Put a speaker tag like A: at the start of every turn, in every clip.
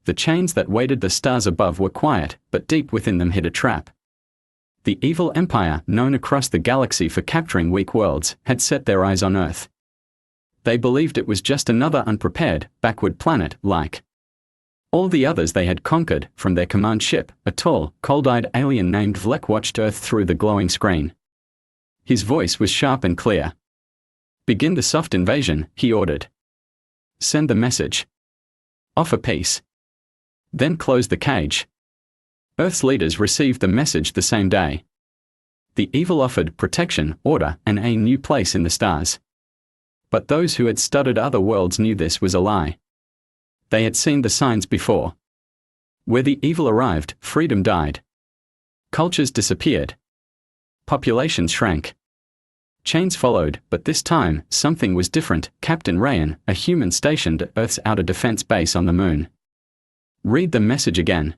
A: The chains that weighted the stars above were quiet, but deep within them hid a trap. The evil empire, known across the galaxy for capturing weak worlds, had set their eyes on Earth. They believed it was just another unprepared, backward planet, like all the others they had conquered. From their command ship, a tall, cold-eyed alien named Vlek watched Earth through the glowing screen. His voice was sharp and clear. "Begin the soft invasion," he ordered. "Send the message. Offer peace. Then close the cage." Earth's leaders received the message the same day. The evil offered protection, order, and a new place in the stars. But those who had studied other worlds knew this was a lie. They had seen the signs before. Where the evil arrived, freedom died. Cultures disappeared. Populations shrank. Chains followed, but this time, something was different. Captain Rayan, a human stationed at Earth's outer defense base on the moon. "Read the message again.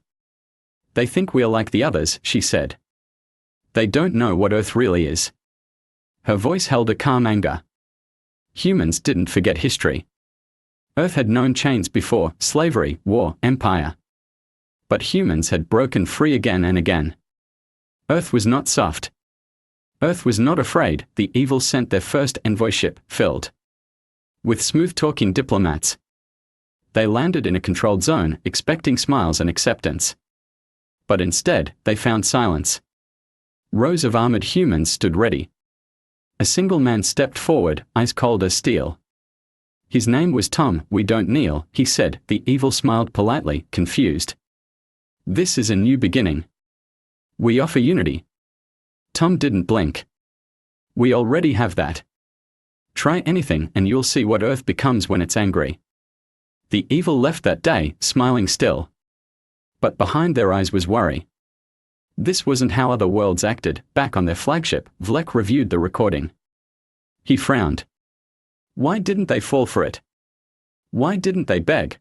A: They think we are like the others," she said. "They don't know what Earth really is." Her voice held a calm anger. Humans didn't forget history. Earth had known chains before: slavery, war, empire. But humans had broken free again and again. Earth was not soft. Earth was not afraid. The evil sent their first envoy ship, filled with smooth-talking diplomats. They landed in a controlled zone, expecting smiles and acceptance. But instead, they found silence. Rows of armored humans stood ready. A single man stepped forward, ice cold as steel. His name was Tom. "We don't kneel," he said. The evil smiled politely, confused. "This is a new beginning. We offer unity." Tom didn't blink. "We already have that. Try anything and you'll see what Earth becomes when it's angry." The evil left that day, smiling still. But behind their eyes was worry. This wasn't how other worlds acted. Back on their flagship, Vlek reviewed the recording. He frowned. Why didn't they fall for it? Why didn't they beg?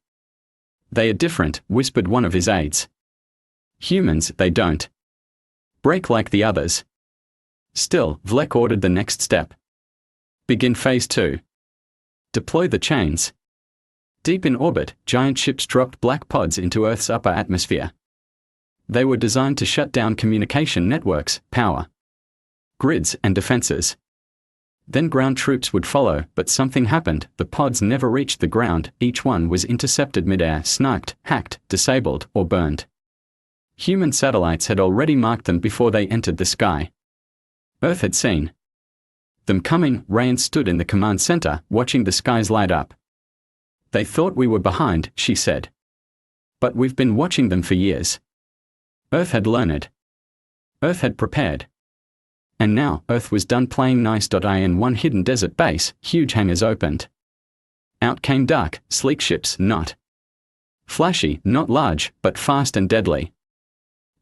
A: "They are different," whispered one of his aides. "Humans, they don't break like the others." Still, Vlek ordered the next step. "Begin Phase 2. Deploy the chains." Deep in orbit, giant ships dropped black pods into Earth's upper atmosphere. They were designed to shut down communication networks, power grids, and defenses. Then ground troops would follow, but something happened. The pods never reached the ground. Each one was intercepted mid-air, sniped, hacked, disabled, or burned. Human satellites had already marked them before they entered the sky. Earth had seen them coming. Rayan stood in the command center, watching the skies light up. "They thought we were behind," she said. "But we've been watching them for years." Earth had learned. Earth had prepared. And now, Earth was done playing nice. In one hidden desert base, huge hangars opened. Out came dark, sleek ships, not flashy, not large, but fast and deadly.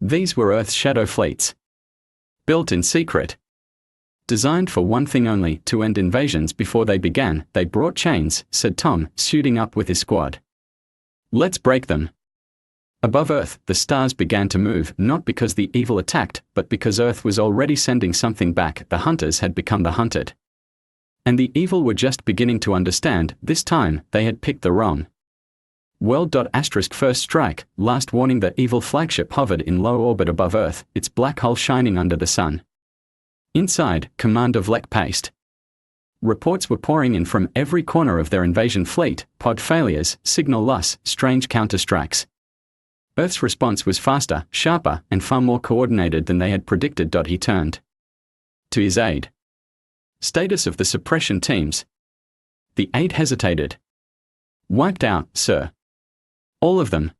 A: These were Earth's shadow fleets. Built in secret. Designed for one thing only: to end invasions before they began. "They brought chains," said Tom, suiting up with his squad. "Let's break them." Above Earth, the stars began to move, not because the evil attacked, but because Earth was already sending something back. The hunters had become the hunted. And the evil were just beginning to understand. This time, they had picked the wrong world. First strike, last warning. The evil flagship hovered in low orbit above Earth, its black hull shining under the sun. Inside, Commander Vlek paced. Reports were pouring in from every corner of their invasion fleet: pod failures, signal loss, strange counterstrikes. Earth's response was faster, sharper, and far more coordinated than they had predicted. He turned to his aide. "Status of the suppression teams." The aide hesitated. "Wiped out, sir." "All of them?"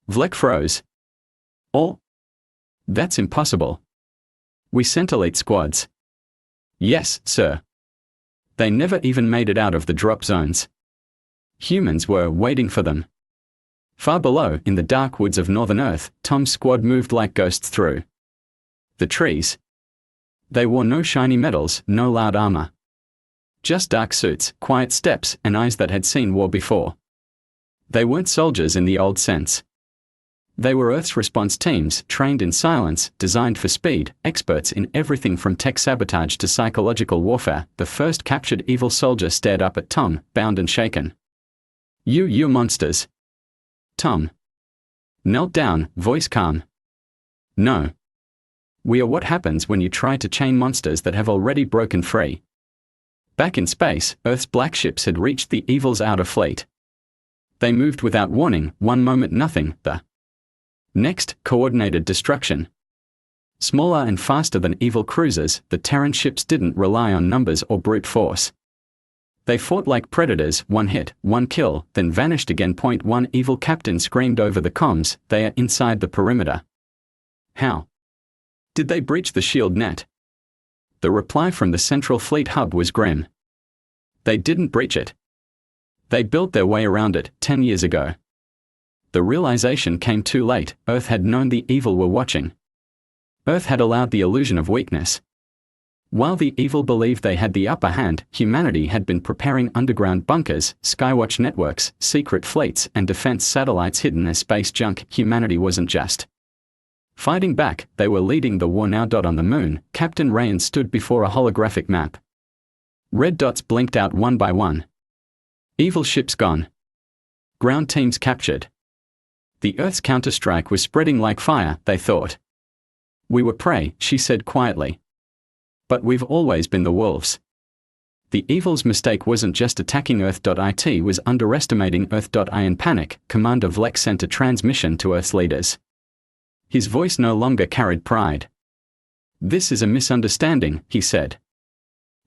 A: Vlek froze. "All?" "That's impossible. We sent elite squads." "Yes, sir." "They never even made it out of the drop zones." Humans were waiting for them. Far below, in the dark woods of northern Earth, Tom's squad moved like ghosts through the trees. They wore no shiny medals, no loud armor. Just dark suits, quiet steps, and eyes that had seen war before. They weren't soldiers in the old sense. They were Earth's response teams, trained in silence, designed for speed, experts in everything from tech sabotage to psychological warfare. The first captured evil soldier stared up at Tom, bound and shaken. You're monsters." "Tom, Knelt down, voice calm. No. We are what happens when you try to chain monsters that have already broken free. Back in space, Earth's black ships had reached the evil's outer fleet. They moved without warning, one moment nothing, the next, coordinated destruction. Smaller and faster than evil cruisers, the Terran ships didn't rely on numbers or brute force. They fought like predators, one hit, one kill, then vanished again. One evil captain screamed over the comms, "They are inside the perimeter." How did they breach the shield net? The reply from the Central Fleet hub was grim. They didn't breach it. They built their way around it 10 years ago. The realization came too late. Earth had known the evil were watching. Earth had allowed the illusion of weakness. While the evil believed they had the upper hand, humanity had been preparing underground bunkers, skywatch networks, secret fleets, and defense satellites hidden as space junk. Humanity wasn't just fighting back, they were leading the war now. On the moon, Captain Ryan stood before a holographic map. Red dots blinked out one by one. Evil ships gone. Ground teams captured. The Earth's counterstrike was spreading like fire, they thought. We were prey, she said quietly. But we've always been the wolves. The evil's mistake wasn't just attacking Earth. It was underestimating Earth. In panic, Commander Vlek sent a transmission to Earth's leaders. His voice no longer carried pride. "This is a misunderstanding," he said.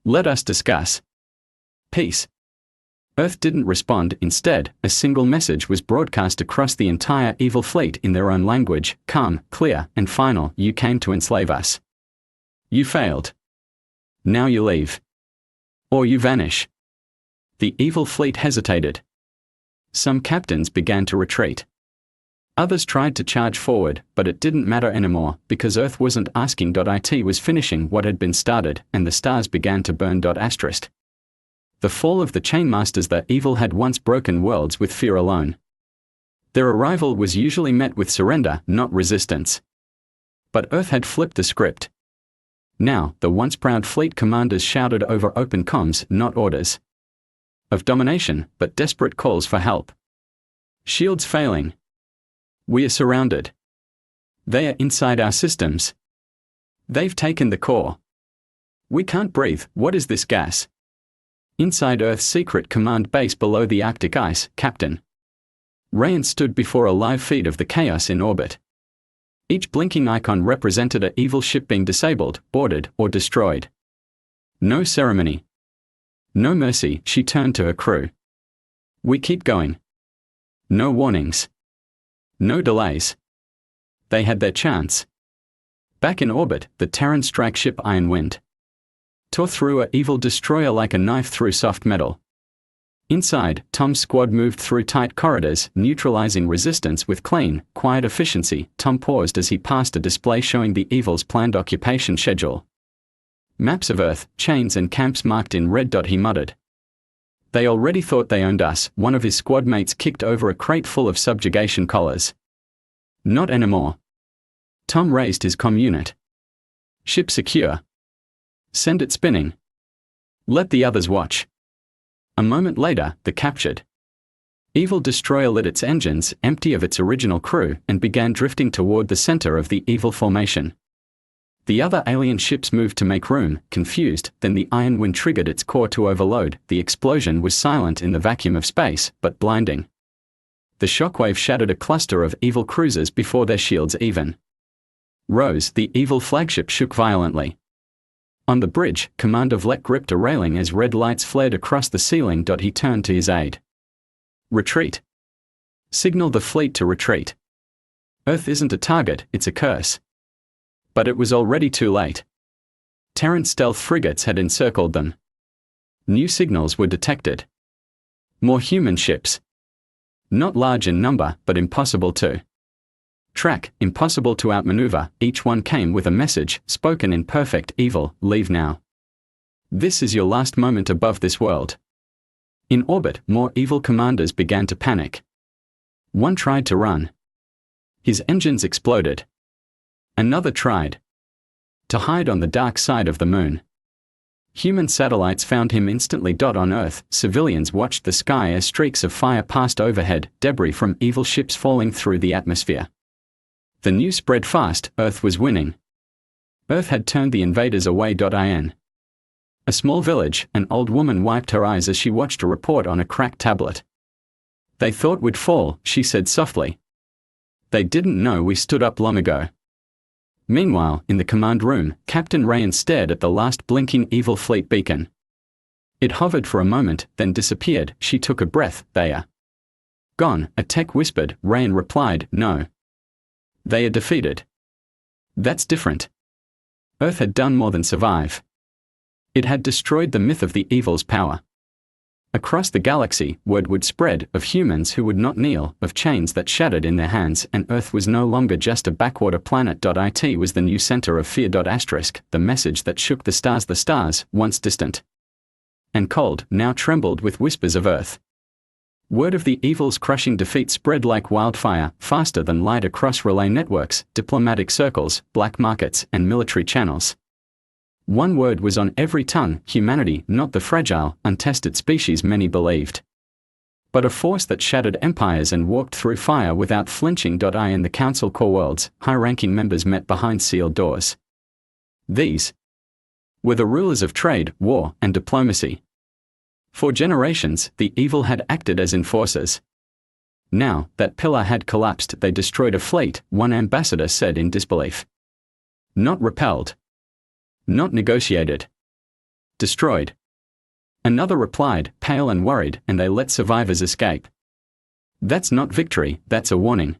A: "Let us discuss. Peace." Earth didn't respond. Instead, a single message was broadcast across the entire evil fleet in their own language, calm, clear, and final. "You came to enslave us. You failed. Now you leave. Or you vanish." The evil fleet hesitated. Some captains began to retreat. Others tried to charge forward, but it didn't matter anymore, because Earth wasn't asking. It was finishing what had been started, and the stars began to burn. The fall of the Chainmasters. The evil had once broken worlds with fear alone. Their arrival was usually met with surrender, not resistance. But Earth had flipped the script. Now, the once proud fleet commanders shouted over open comms, not orders of domination, but desperate calls for help. "Shields failing. We are surrounded. They are inside our systems. They've taken the core. We can't breathe. What is this gas?" Inside Earth's secret command base below the Arctic ice, Captain Ryan stood before a live feed of the chaos in orbit. Each blinking icon represented an evil ship being disabled, boarded, or destroyed. No ceremony. No mercy. She turned to her crew. "We keep going. No warnings. No delays." They had their chance. Back in orbit, the Terran strike ship Iron Wind tore through an evil destroyer like a knife through soft metal. Inside, Tom's squad moved through tight corridors, neutralizing resistance with clean, quiet efficiency. Tom paused as he passed a display showing the evil's planned occupation schedule. Maps of Earth, chains and camps marked in red. He muttered. "They already thought they owned us." One of his squad mates kicked over a crate full of subjugation collars. "Not anymore." Tom raised his comm unit. "Ship secure. Send it spinning. Let the others watch." A moment later, the captured evil destroyer lit its engines, empty of its original crew, and began drifting toward the center of the evil formation. The other alien ships moved to make room, confused. Then the Iron Wind triggered its core to overload. The explosion was silent in the vacuum of space, but blinding. The shockwave shattered a cluster of evil cruisers before their shields even rose. The evil flagship shook violently. On the bridge, Commander Vlek gripped a railing as red lights flared across the ceiling. He turned to his aide. "Retreat. Signal the fleet to retreat. Earth isn't a target, it's a curse." But it was already too late. Terran stealth frigates had encircled them. New signals were detected. More human ships. Not large in number, but impossible to track, impossible to outmaneuver. Each one came with a message, spoken in perfect evil: "Leave now. This is your last moment above this world." In orbit, more evil commanders began to panic. One tried to run. His engines exploded. Another tried to hide on the dark side of the moon. Human satellites found him instantly. On Earth, civilians watched the sky as streaks of fire passed overhead, debris from evil ships falling through the atmosphere. The news spread fast, Earth was winning. Earth had turned the invaders away. In a small village, an old woman wiped her eyes as she watched a report on a cracked tablet. They thought we'd fall, she said softly. They didn't know we stood up long ago. Meanwhile, in the command room, Captain Ryan stared at the last blinking evil fleet beacon. It hovered for a moment, then disappeared. She took a breath. They are gone, a tech whispered. Ryan replied, no. They are defeated. That's different. Earth had done more than survive. It had destroyed the myth of the evil's power. Across the galaxy, word would spread, of humans who would not kneel, of chains that shattered in their hands, and Earth was no longer just a backwater planet. It was the new center of fear. The message that shook the stars, once distant and cold, now trembled with whispers of Earth. Word of the evil's crushing defeat spread like wildfire, faster than light across relay networks, diplomatic circles, black markets, and military channels. One word was on every tongue: humanity, not the fragile, untested species many believed, but a force that shattered empires and walked through fire without flinching. In the Council core worlds, high-ranking members met behind sealed doors. These were the rulers of trade, war, and diplomacy. For generations, the evil had acted as enforcers. Now that pillar had collapsed, they destroyed a fleet, one ambassador said in disbelief. Not repelled. Not negotiated. Destroyed. Another replied, pale and worried, and they let survivors escape. That's not victory, that's a warning.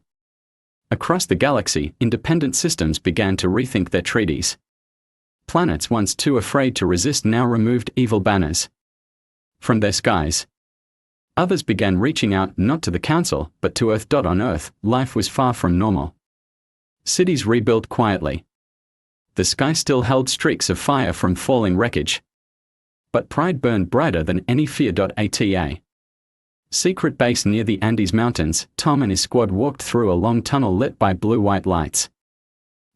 A: Across the galaxy, independent systems began to rethink their treaties. Planets once too afraid to resist now removed evil banners from their skies. Others began reaching out, not to the Council, but to Earth. On Earth, life was far from normal. Cities rebuilt quietly. The sky still held streaks of fire from falling wreckage. But pride burned brighter than any fear. At a secret base near the Andes Mountains, Tom and his squad walked through a long tunnel lit by blue-white lights.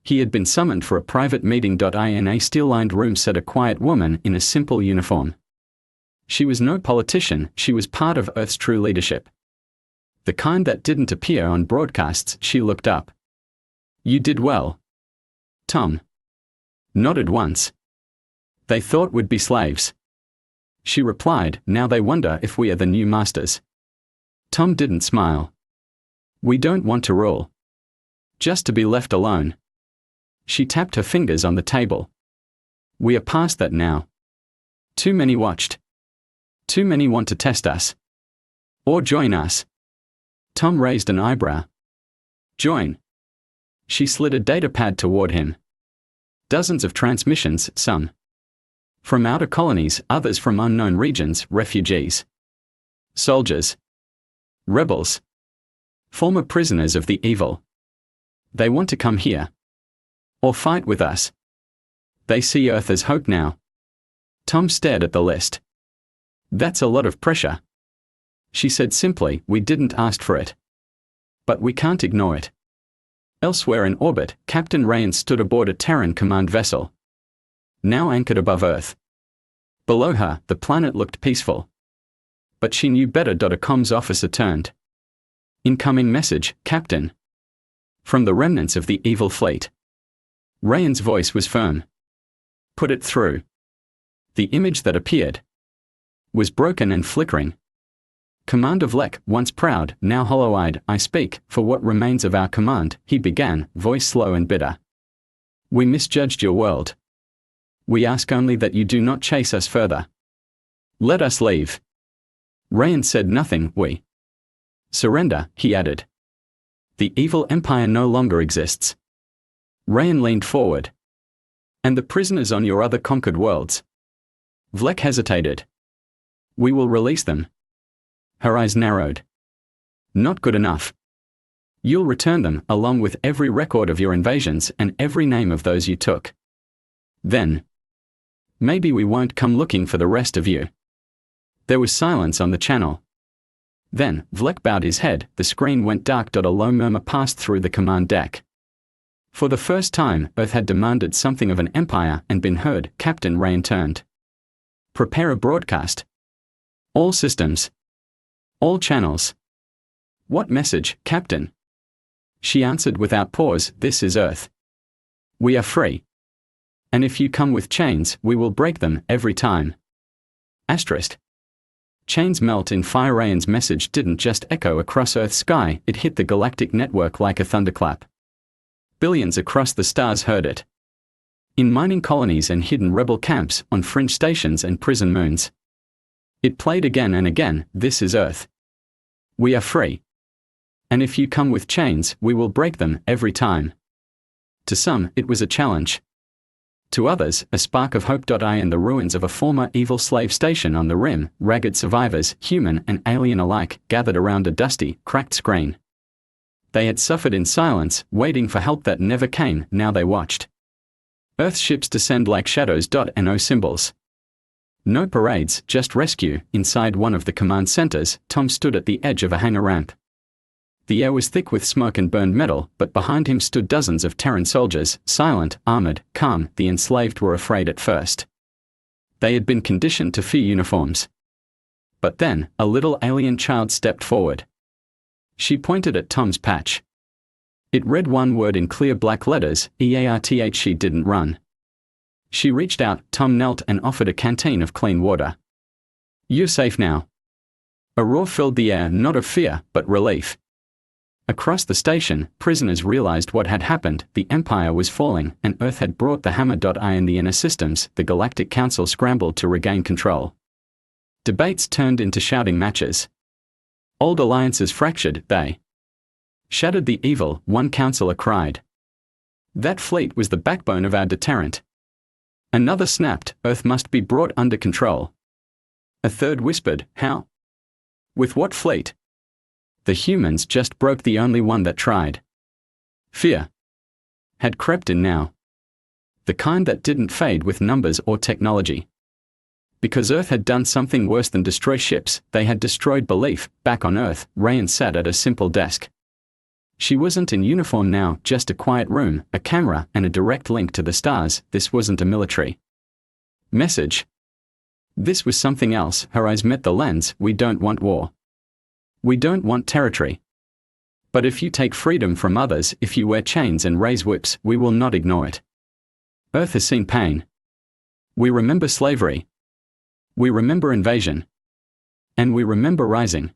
A: He had been summoned for a private meeting. In a steel-lined room sat a quiet woman in a simple uniform. She was no politician, she was part of Earth's true leadership. The kind that didn't appear on broadcasts. She looked up. You did well. Tom nodded once. They thought we'd be slaves. She replied, now they wonder if we are the new masters. Tom didn't smile. We don't want to rule. Just to be left alone. She tapped her fingers on the table. We are past that now. Too many watched. Too many want to test us. Or join us. Tom raised an eyebrow. Join. She slid a datapad toward him. Dozens of transmissions, some from outer colonies, others from unknown regions, refugees, soldiers, rebels, former prisoners of the evil. They want to come here. Or fight with us. They see Earth as hope now. Tom stared at the list. That's a lot of pressure. She said simply, we didn't ask for it. But we can't ignore it. Elsewhere in orbit, Captain Ryan stood aboard a Terran command vessel, now anchored above Earth. Below her, the planet looked peaceful. But she knew better. A comms officer turned. Incoming message, Captain. From the remnants of the evil fleet. Ryan's voice was firm. Put it through. The image that appeared was broken and flickering. Commander Vlek, once proud, now hollow-eyed, I speak, for what remains of our command, he began, voice slow and bitter. We misjudged your world. We ask only that you do not chase us further. Let us leave. Ryan said nothing. We surrender, he added. The evil empire no longer exists. Ryan leaned forward. And the prisoners on your other conquered worlds? Vlek hesitated. We will release them. Her eyes narrowed. Not good enough. You'll return them, along with every record of your invasions and every name of those you took. Then, maybe we won't come looking for the rest of you. There was silence on the channel. Then, Vlek bowed his head, the screen went dark. A low murmur passed through the command deck. For the first time, Earth had demanded something of an empire and been heard. Captain Ryan turned. Prepare a broadcast. All systems. All channels. What message, Captain? She answered without pause, this is Earth. We are free. And if you come with chains, we will break them, every time. Asterisk. Chains melt in fire. Ryan's message didn't just echo across Earth's sky, it hit the galactic network like a thunderclap. Billions across the stars heard it. In mining colonies and hidden rebel camps, on fringe stations and prison moons. It played again and again, this is Earth. We are free. And if you come with chains, we will break them, every time. To some, it was a challenge. To others, a spark of hope. In the ruins of a former evil slave station on the rim, ragged survivors, human and alien alike, gathered around a dusty, cracked screen. They had suffered in silence, waiting for help that never came. Now they watched Earth ships descend like shadows. No symbols. No parades, just rescue. Inside one of the command centers, Tom stood at the edge of a hangar ramp. The air was thick with smoke and burned metal, but behind him stood dozens of Terran soldiers, silent, armored, calm. The enslaved were afraid at first. They had been conditioned to fear uniforms. But then, a little alien child stepped forward. She pointed at Tom's patch. It read one word in clear black letters, EARTH. She didn't run. She reached out. Tom knelt and offered a canteen of clean water. You're safe now. A roar filled the air, not of fear, but relief. Across the station, prisoners realized what had happened. The Empire was falling, and Earth had brought the hammer. In the inner systems, the Galactic Council scrambled to regain control. Debates turned into shouting matches. Old alliances fractured, they shattered the evil, one counselor cried. That fleet was the backbone of our deterrent. Another snapped, Earth must be brought under control. A third whispered, how? With what fleet? The humans just broke the only one that tried. Fear had crept in now. The kind that didn't fade with numbers or technology. Because Earth had done something worse than destroy ships, they had destroyed belief. Back on Earth, Ryan sat at a simple desk. She wasn't in uniform now, just a quiet room, a camera, and a direct link to the stars. This wasn't a military message. This was something else. Her eyes met the lens. We don't want war. We don't want territory. But if you take freedom from others, if you wear chains and raise whips, we will not ignore it. Earth has seen pain. We remember slavery. We remember invasion. And we remember rising.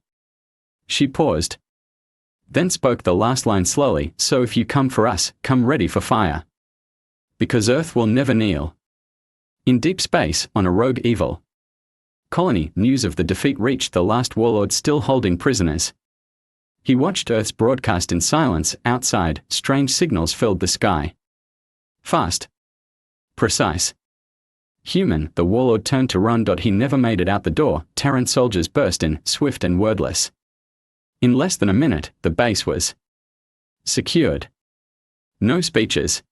A: She paused. Then spoke the last line slowly, so if you come for us, come ready for fire. Because Earth will never kneel. In deep space, on a rogue evil colony, news of the defeat reached the last warlord still holding prisoners. He watched Earth's broadcast in silence. Outside, strange signals filled the sky. Fast. Precise. Human. The warlord turned to run. He never made it out the door. Terran soldiers burst in, swift and wordless. In less than a minute, the base was secured. No speeches.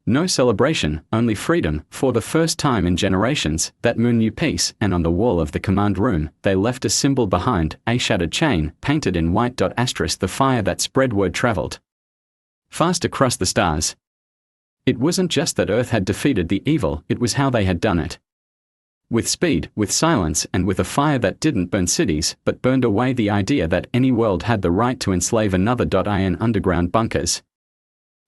A: No celebration, only freedom. For the first time in generations, that moon knew peace, and on the wall of the command room, they left a symbol behind, a shattered chain, painted in white. Asterisk. The fire that spread word traveled fast across the stars. It wasn't just that Earth had defeated the evil, it was how they had done it. With speed, with silence, and with a fire that didn't burn cities, but burned away the idea that any world had the right to enslave another. In underground bunkers.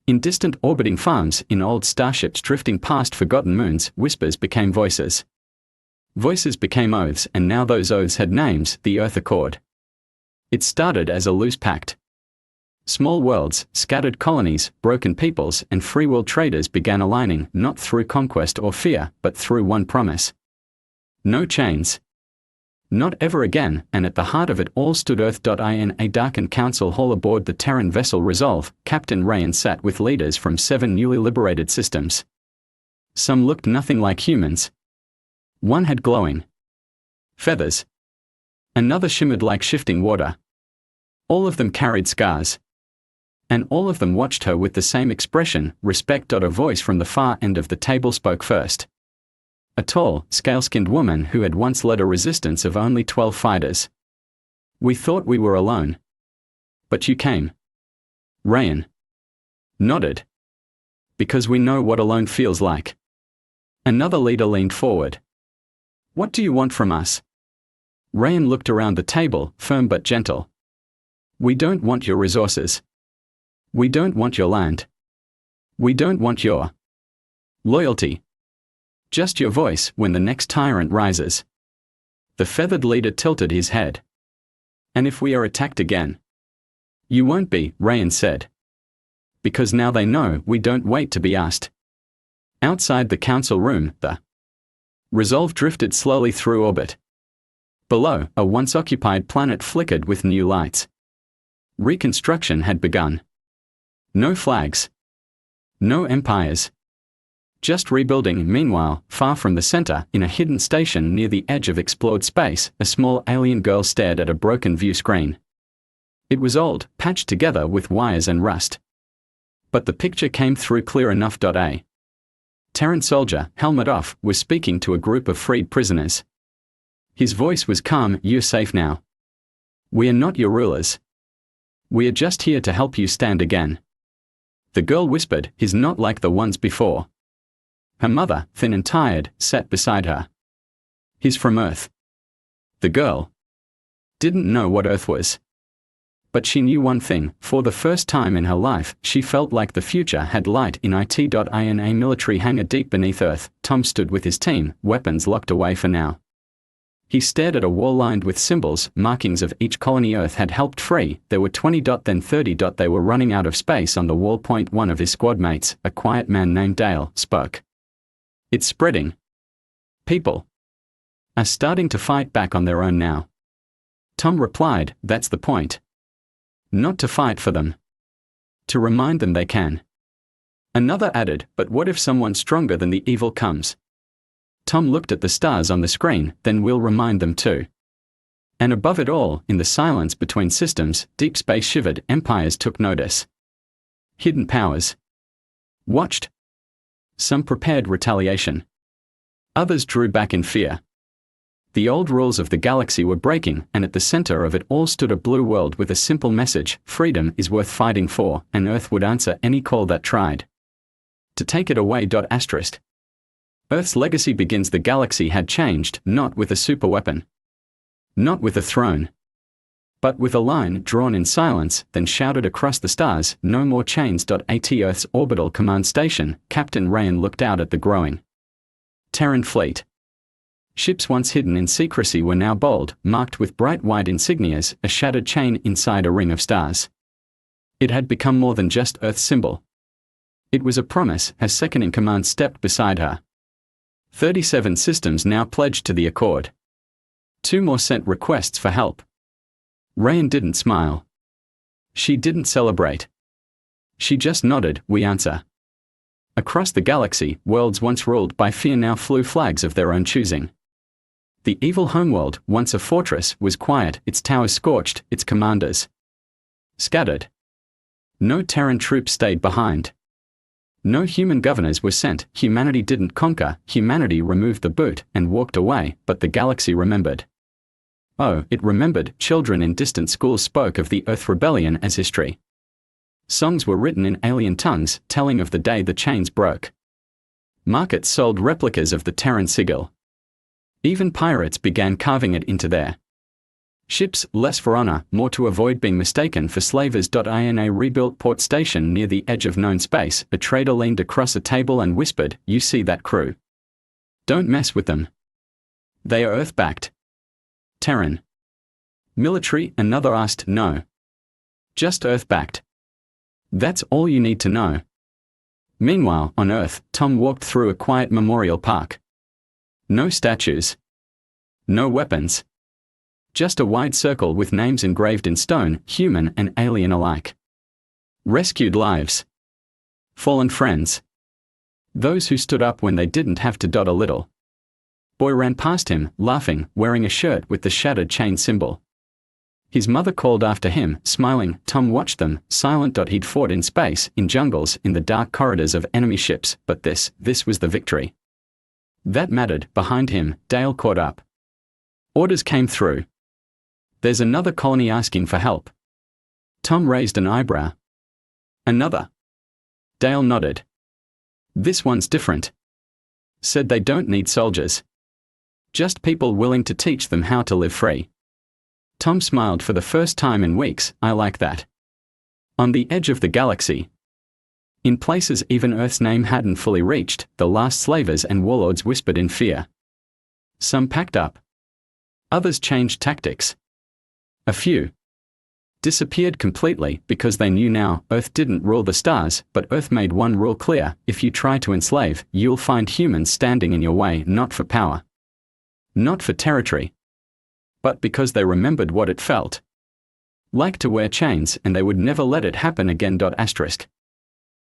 A: In distant orbiting farms, in old starships drifting past forgotten moons, whispers became voices. Voices became oaths, and now those oaths had names, the Earth Accord. It started as a loose pact. Small worlds, scattered colonies, broken peoples, and free world traders began aligning, not through conquest or fear, but through one promise. No chains. Not ever again, and at the heart of it all stood Earth. In a darkened council hall aboard the Terran vessel Resolve, Captain Ryan sat with leaders from 7 newly liberated systems. Some looked nothing like humans. One had glowing feathers. Another shimmered like shifting water. All of them carried scars. And all of them watched her with the same expression, respect. A voice from the far end of the table spoke first. A tall, scale-skinned woman who had once led a resistance of only 12 fighters. We thought we were alone. But you came. Ryan nodded. Because we know what alone feels like. Another leader leaned forward. What do you want from us? Rayan looked around the table, firm but gentle. We don't want your resources. We don't want your land. We don't want your loyalty. Just your voice when the next tyrant rises. The feathered leader tilted his head. And if we are attacked again? You won't be, Rayan said. Because now they know we don't wait to be asked. Outside the council room, the Resolve drifted slowly through orbit. Below, a once-occupied planet flickered with new lights. Reconstruction had begun. No flags. No empires. Just rebuilding. Meanwhile, far from the center, in a hidden station near the edge of explored space, a small alien girl stared at a broken view screen. It was old, patched together with wires and rust. But the picture came through clear enough. A Terran soldier, helmet off, was speaking to a group of freed prisoners. His voice was calm. You're safe now. We are not your rulers. We are just here to help you stand again. The girl whispered, he's not like the ones before. Her mother, thin and tired, sat beside her. He's from Earth. The girl didn't know what Earth was. But she knew one thing, for the first time in her life, she felt like the future had light in it. In a military hangar deep beneath Earth, Tom stood with his team, weapons locked away for now. He stared at a wall lined with symbols, markings of each colony Earth had helped free. There were 20, then 30. They were running out of space on the wall. One of his squad mates, a quiet man named Dale, spoke. It's spreading. People are starting to fight back on their own now. Tom replied, that's the point. Not to fight for them. To remind them they can. Another added, but what if someone stronger than the evil comes? Tom looked at the stars on the screen, then we'll remind them too. And above it all, in the silence between systems, deep space shivered. Empires took notice. Hidden powers watched. Some prepared retaliation. Others drew back in fear. The old rules of the galaxy were breaking, and at the center of it all stood a blue world with a simple message: freedom is worth fighting for, and Earth would answer any call that tried to take it away. Earth's legacy begins. The galaxy had changed, not with a superweapon, not with a throne, but with a line drawn in silence, then shouted across the stars, no more chains. At Earth's orbital command station, Captain Rayan looked out at the growing Terran fleet. Ships once hidden in secrecy were now bold, marked with bright white insignias, a shattered chain inside a ring of stars. It had become more than just Earth's symbol. It was a promise. Her second-in-command stepped beside her. 37 systems now pledged to the accord. 2 more sent requests for help. Rayan didn't smile. She didn't celebrate. She just nodded, we answer. Across the galaxy, worlds once ruled by fear now flew flags of their own choosing. The evil homeworld, once a fortress, was quiet, its towers scorched, its commanders scattered. No Terran troops stayed behind. No human governors were sent. Humanity didn't conquer, humanity removed the boot and walked away, but the galaxy remembered. Oh, it remembered. Children in distant schools spoke of the Earth Rebellion as history. Songs were written in alien tongues, telling of the day the chains broke. Markets sold replicas of the Terran sigil. Even pirates began carving it into their ships, less for honor, more to avoid being mistaken for slavers. In a rebuilt port station near the edge of known space, a trader leaned across a table and whispered, you see that crew? Don't mess with them. They are Earth-backed. Terran military? Another asked. No. Just Earth-backed. That's all you need to know. Meanwhile, on Earth, Tom walked through a quiet memorial park. No statues. No weapons. Just a wide circle with names engraved in stone, human and alien alike. Rescued lives. Fallen friends. Those who stood up when they didn't have to. A little boy ran past him, laughing, wearing a shirt with the shattered chain symbol. His mother called after him, smiling. Tom watched them, silent. He'd fought in space, in jungles, in the dark corridors of enemy ships, but this was the victory that mattered. Behind him, Dale caught up. Orders came through. There's another colony asking for help. Tom raised an eyebrow. Another? Dale nodded. This one's different. Said they don't need soldiers. Just people willing to teach them how to live free. Tom smiled for the first time in weeks. I like that. On the edge of the galaxy, in places even Earth's name hadn't fully reached, the last slavers and warlords whispered in fear. Some packed up. Others changed tactics. A few disappeared completely because they knew now Earth didn't rule the stars, but Earth made one rule clear: if you try to enslave, you'll find humans standing in your way, not for power, not for territory, but because they remembered what it felt like to wear chains, and they would never let it happen again. Asterisk.